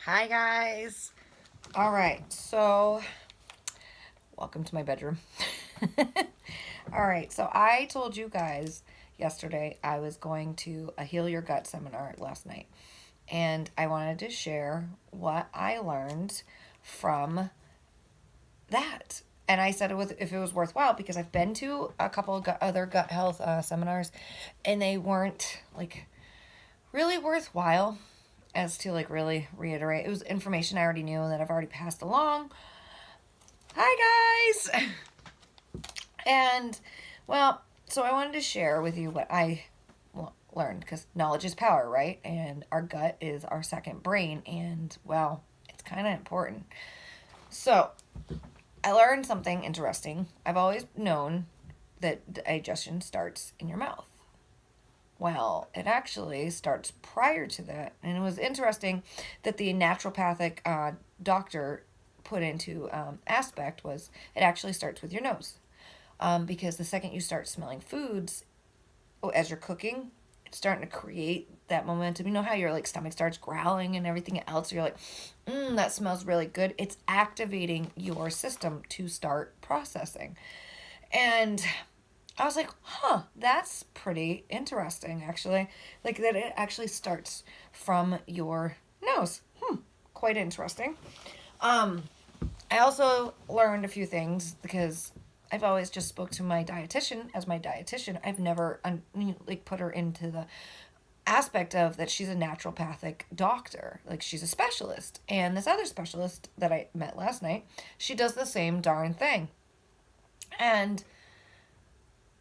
Hi, guys. All right, so welcome to my bedroom. All right, so I told you guys yesterday I was going to a Heal Your Gut seminar last night, and I wanted to share what I learned from that. And I said if it was worthwhile because I've been to a couple of other gut health seminars, and they weren't like really worthwhile as to like really reiterate. It was information I already knew and that I've already passed along. Hi, guys. And well, so I wanted to share with you what I learned because knowledge is power, right? And our gut is our second brain, and well, it's kind of important. So I learned something interesting. I've always known that digestion starts in your mouth. Well, it actually starts prior to that. And it was interesting that the naturopathic doctor put into aspect was it actually starts with your nose. Because the second you start smelling foods as you're cooking, it's starting to create that momentum. You know how your like stomach starts growling and everything else? You're like, that smells really good. It's activating your system to start processing. And I was like, that's pretty interesting, actually. Like that it actually starts from your nose. Quite interesting. I also learned a few things because I've always just spoke to my dietitian as my dietitian. I've never like put her into the aspect of that she's a naturopathic doctor, like she's a specialist. And this other specialist that I met last night, she does the same darn thing. And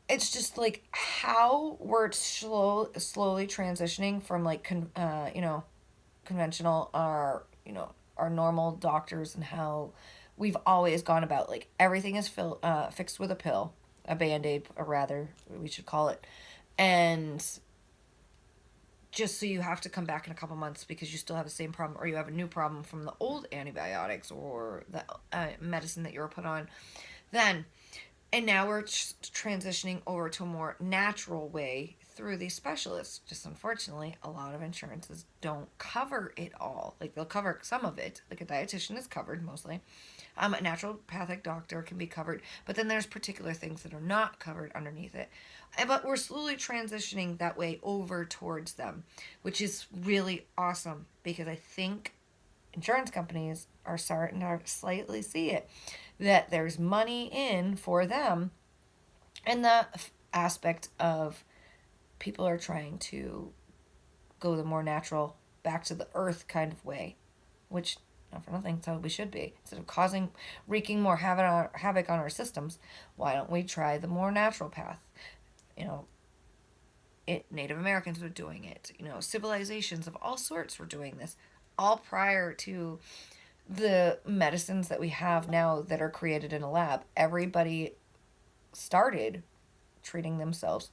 it's just like how we're slowly transitioning from like conventional our normal doctors, and how we've always gone about like everything is fixed with a pill, a band-aid, or rather we should call it, and just so you have to come back in a couple months because you still have the same problem or you have a new problem from the old antibiotics or the medicine that you were put on then. And now we're transitioning over to a more natural way through these specialists. Just unfortunately, a lot of insurances don't cover it all. Like they'll cover some of it. Like a dietitian is covered mostly. A naturopathic doctor can be covered, but then there's particular things that are not covered underneath it. But we're slowly transitioning that way over towards them, which is really awesome because I think insurance companies are starting to slightly see it, that there's money in for them, and the aspect of people are trying to go the more natural, back to the earth kind of way, which not for nothing, it's how we should be. Instead of wreaking more havoc on our systems, why don't we try the more natural path? You know, Native Americans were doing it. Civilizations of all sorts were doing this, all prior to the medicines that we have now that are created in a lab. Everybody started treating themselves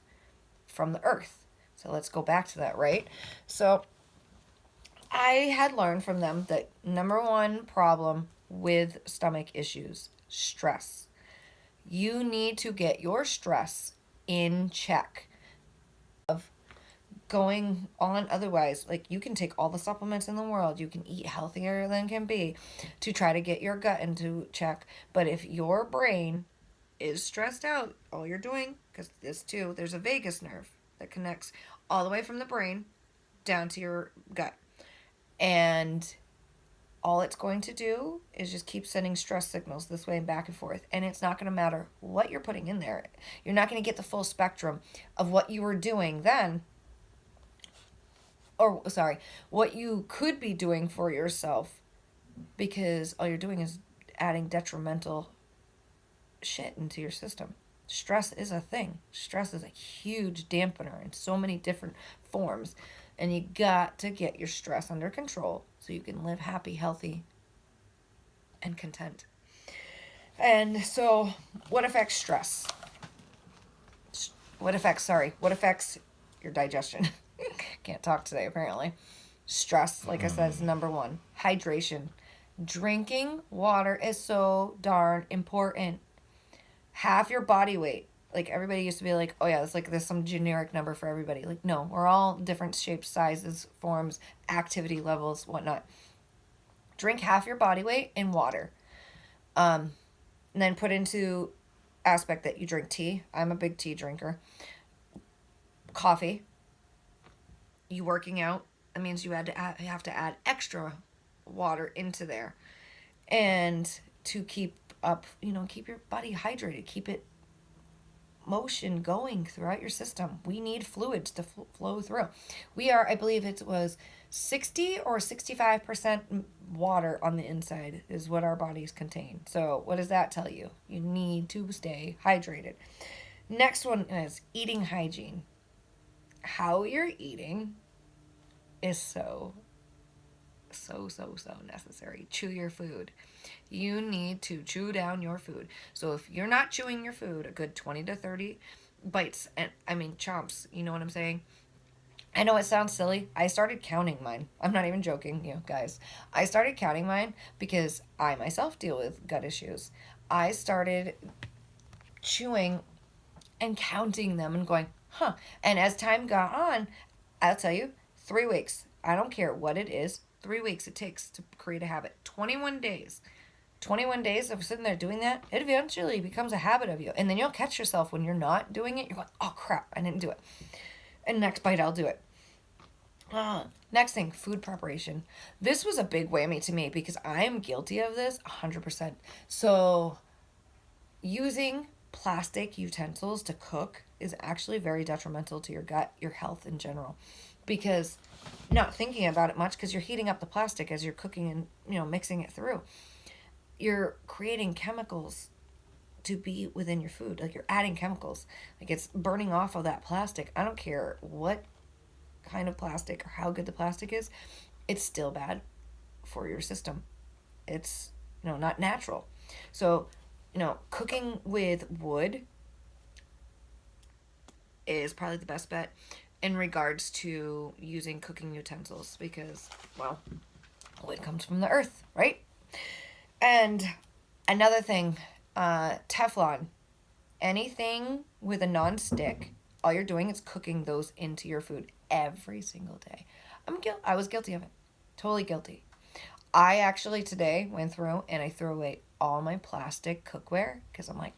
from the earth. So let's go back to that, right? So I had learned from them that number one problem with stomach issues, stress. You need to get your stress in check. Of going on otherwise, like you can take all the supplements in the world, you can eat healthier than can be to try to get your gut into check, but if your brain is stressed out, all you're doing, because this too, there's a vagus nerve that connects all the way from the brain down to your gut, and all it's going to do is just keep sending stress signals this way and back and forth, and it's not going to matter what you're putting in there. You're not going to get the full spectrum of what you were doing then, or sorry, what you could be doing for yourself, because all you're doing is adding detrimental shit into your system. Stress is a thing. Stress is a huge dampener in so many different forms, and you got to get your stress under control so you can live happy, healthy, and content. And so, what affects stress? What affects your digestion? Can't talk today, apparently. Stress, like I said, is number one. Hydration. Drinking water is so darn important. Half your body weight. Like everybody used to be like, oh yeah, it's like there's some generic number for everybody. Like, no, we're all different shapes, sizes, forms, activity levels, whatnot. Drink half your body weight in water. And then put into aspect that you drink tea. I'm a big tea drinker. Coffee. You working out. That means you you have to add extra water into there. And to keep up, keep your body hydrated, keep it motion going throughout your system. We need fluids to flow through. We are, I believe it was 60 or 65% water on the inside is what our bodies contain. So what does that tell you? You need to stay hydrated. Next one is eating hygiene. How you're eating is so necessary. Chew your food. You need to chew down your food. So if you're not chewing your food a good 20 to 30 bites, and I mean chomps, you know what I'm saying? I know it sounds silly. I started counting mine. I'm not even joking, you guys. I started counting mine because I myself deal with gut issues. I started chewing and counting them and going, huh. And as time got on, I'll tell you, 3 weeks. I don't care what it is. 3 weeks it takes to create a habit. 21 days. 21 days of sitting there doing that, it eventually becomes a habit of you. And then you'll catch yourself when you're not doing it. You're going, oh crap, I didn't do it. And next bite, I'll do it. Next thing, food preparation. This was a big whammy to me because I am guilty of this 100%. So using plastic utensils to cook is actually very detrimental to your gut, your health in general. Because not thinking about it much because you're heating up the plastic as you're cooking and, mixing it through. You're creating chemicals to be within your food. Like you're adding chemicals. Like it's burning off of that plastic. I don't care what kind of plastic or how good the plastic is. It's still bad for your system. It's, not natural. So, cooking with wood is probably the best bet in regards to using cooking utensils because, well, wood comes from the earth, right? And another thing, Teflon. Anything with a non-stick, all you're doing is cooking those into your food every single day. I was guilty of it. Totally guilty. I actually today went through and I threw away all my plastic cookware because I'm like,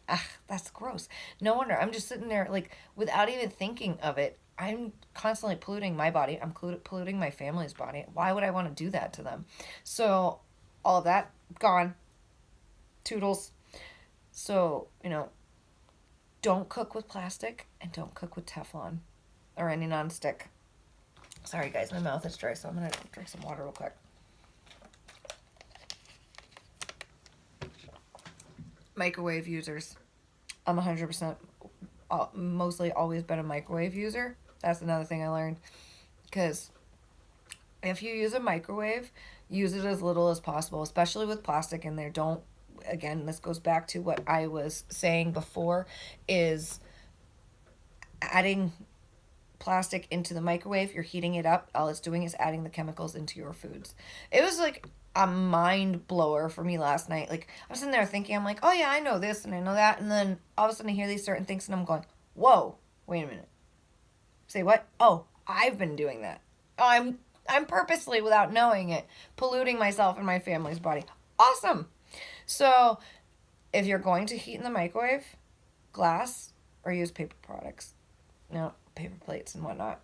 that's gross. No wonder. I'm just sitting there like without even thinking of it. I'm constantly polluting my body. I'm polluting my family's body. Why would I want to do that to them? So all of that gone. Toodles. So, don't cook with plastic and don't cook with Teflon or any non-stick. Sorry guys, my mouth is dry, so I'm going to drink some water real quick. Microwave users. I'm 100% mostly always been a microwave user. That's another thing I learned. Because if you use a microwave, use it as little as possible, especially with plastic in there. Again, this goes back to what I was saying before, is adding plastic into the microwave, you're heating it up. All it's doing is adding the chemicals into your foods. It was like a mind blower for me last night. Like, I'm sitting there thinking, I'm like, oh yeah, I know this and I know that. And then all of a sudden I hear these certain things and I'm going, whoa, wait a minute. Say what? Oh, I've been doing that. Oh, I'm purposely, without knowing it, polluting myself and my family's body. Awesome. So if you're going to heat in the microwave, glass or use paper products. Paper plates and whatnot.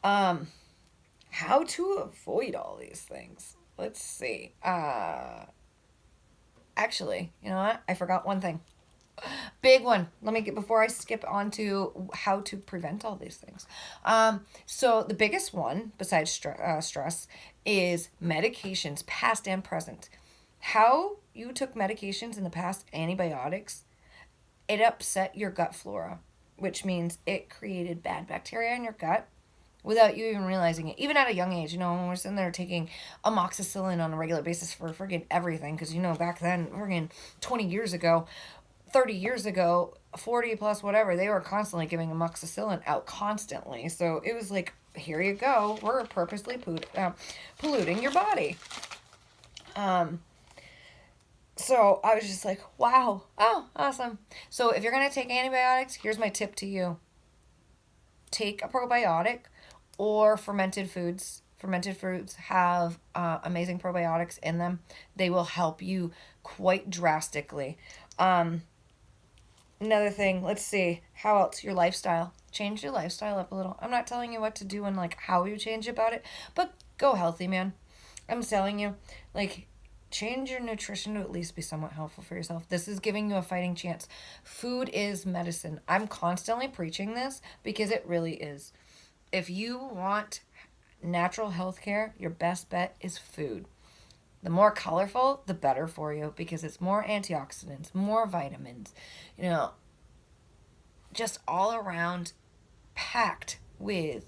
How to avoid all these things. Let's see. Actually, you know what? I forgot one thing. Big one. Before I skip on to how to prevent all these things. So the biggest one, besides stress, is medications, past and present. How you took medications in the past, antibiotics, it upset your gut flora, which means it created bad bacteria in your gut without you even realizing it. Even at a young age, when we're sitting there taking amoxicillin on a regular basis for friggin' everything, because, back then, friggin' 20 years ago, 30 years ago, 40 plus whatever, they were constantly giving amoxicillin out constantly. So it was like, here you go. We're purposely polluting your body. So I was just like, wow. Oh, awesome. So if you're going to take antibiotics, here's my tip to you. Take a probiotic or fermented foods Fermented fruits have amazing probiotics in them. They will help you quite drastically. Um, Another thing, let's see, how else? Your lifestyle. Change your lifestyle up a little. I'm not telling you what to do and like how you change about it, but go healthy, man. I'm telling you, like, change your nutrition to at least be somewhat helpful for yourself. This is giving you a fighting chance. Food is medicine. I'm constantly preaching this because it really is. If you want natural health care, your best bet is food. The more colorful, the better for you because it's more antioxidants, more vitamins, you know, just all around packed with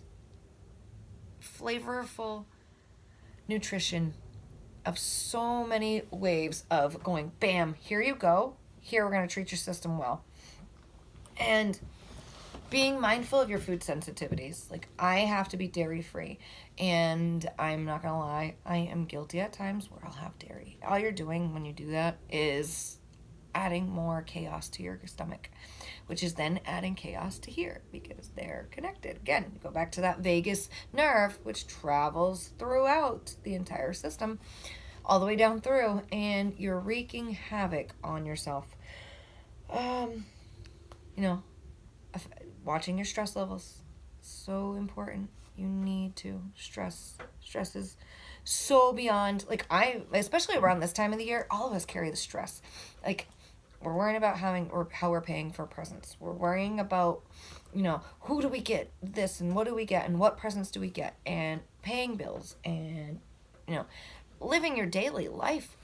flavorful nutrition of so many waves of going, bam, here you go. Here, we're going to treat your system well. And being mindful of your food sensitivities. Like, I have to be dairy free. And I'm not going to lie, I am guilty at times where I'll have dairy. All you're doing when you do that is adding more chaos to your stomach, which is then adding chaos to here because they're connected. Again, go back to that vagus nerve, which travels throughout the entire system, all the way down through, and you're wreaking havoc on yourself. Um, you know, watching your stress levels, so important. You need to stress is so beyond, like, I, especially around this time of the year, all of us carry the stress. Like, we're worrying about having or how we're paying for presents. We're worrying about, who do we get this and what do we get and what presents do we get and paying bills and, you know, living your daily life.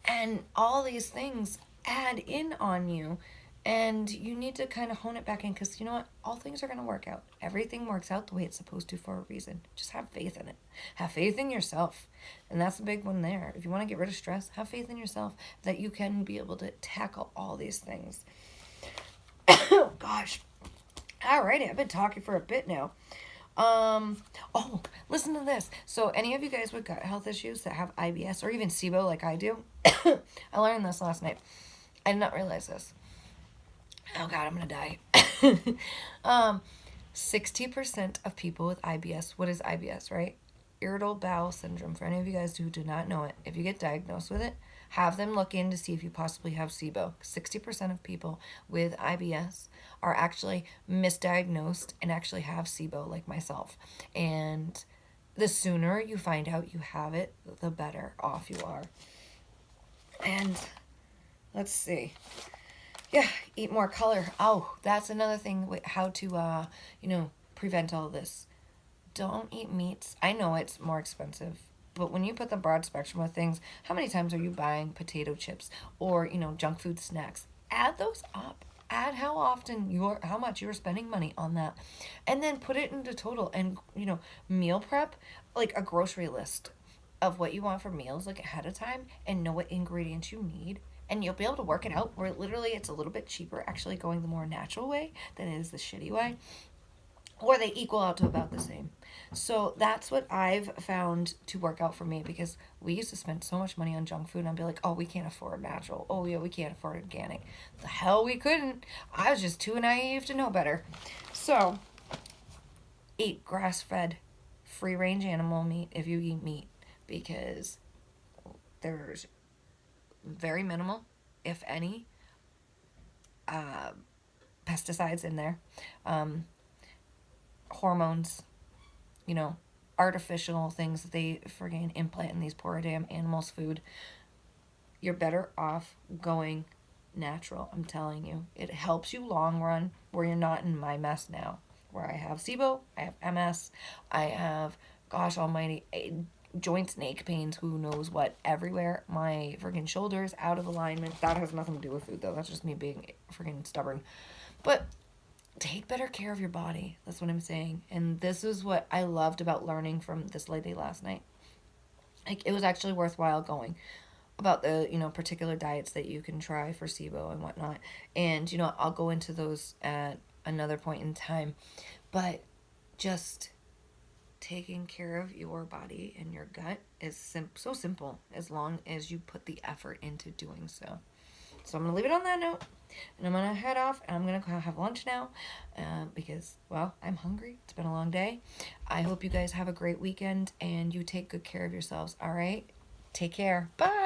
And all these things add in on you. And you need to kind of hone it back in because you know what? All things are going to work out. Everything works out the way it's supposed to for a reason. Just have faith in it. Have faith in yourself. And that's a big one there. If you want to get rid of stress, have faith in yourself that you can be able to tackle all these things. Oh, gosh. Alrighty, I've been talking for a bit now. Oh, listen to this. So, any of you guys with gut health issues that have IBS or even SIBO like I do, I learned this last night. I did not realize this. Oh God, I'm gonna die. 60% of people with IBS, what is IBS, right? Irritable bowel syndrome. For any of you guys who do not know it, if you get diagnosed with it, have them look in to see if you possibly have SIBO. 60% of people with IBS are actually misdiagnosed and actually have SIBO, like myself. And the sooner you find out you have it, the better off you are. And let's see. Yeah, eat more color. Oh, that's another thing with how to, prevent all this. Don't eat meats. I know it's more expensive, but when you put the broad spectrum of things, how many times are you buying potato chips or, junk food snacks? Add those up. Add how much you're spending money on that. And then put it into total and, meal prep, like a grocery list of what you want for meals, like ahead of time, and know what ingredients you need, and you'll be able to work it out where literally it's a little bit cheaper actually going the more natural way than it is the shitty way, or they equal out to about the same. So that's what I've found to work out for me because we used to spend so much money on junk food and I'd be like, oh, we can't afford natural. Oh, yeah, we can't afford organic. The hell we couldn't. I was just too naive to know better. So eat grass-fed, free-range animal meat if you eat meat because there's very minimal, if any, uh, pesticides in there, hormones, artificial things that they friggin' implant in these poor damn animals' food. You're better off going natural, I'm telling you. It helps you long run where you're not in my mess now. Where I have SIBO, I have MS, I have, gosh almighty, joints and ache pains, who knows what, everywhere. My freaking shoulders out of alignment. That has nothing to do with food, though. That's just me being freaking stubborn. But take better care of your body. That's what I'm saying. And this is what I loved about learning from this lady last night. Like, it was actually worthwhile going about the, particular diets that you can try for SIBO and whatnot. And, I'll go into those at another point in time. But just taking care of your body and your gut is so simple as long as you put the effort into doing so. So I'm going to leave it on that note. And I'm going to head off and I'm going to have lunch now because, well, I'm hungry. It's been a long day. I hope you guys have a great weekend and you take good care of yourselves. All right? Take care. Bye.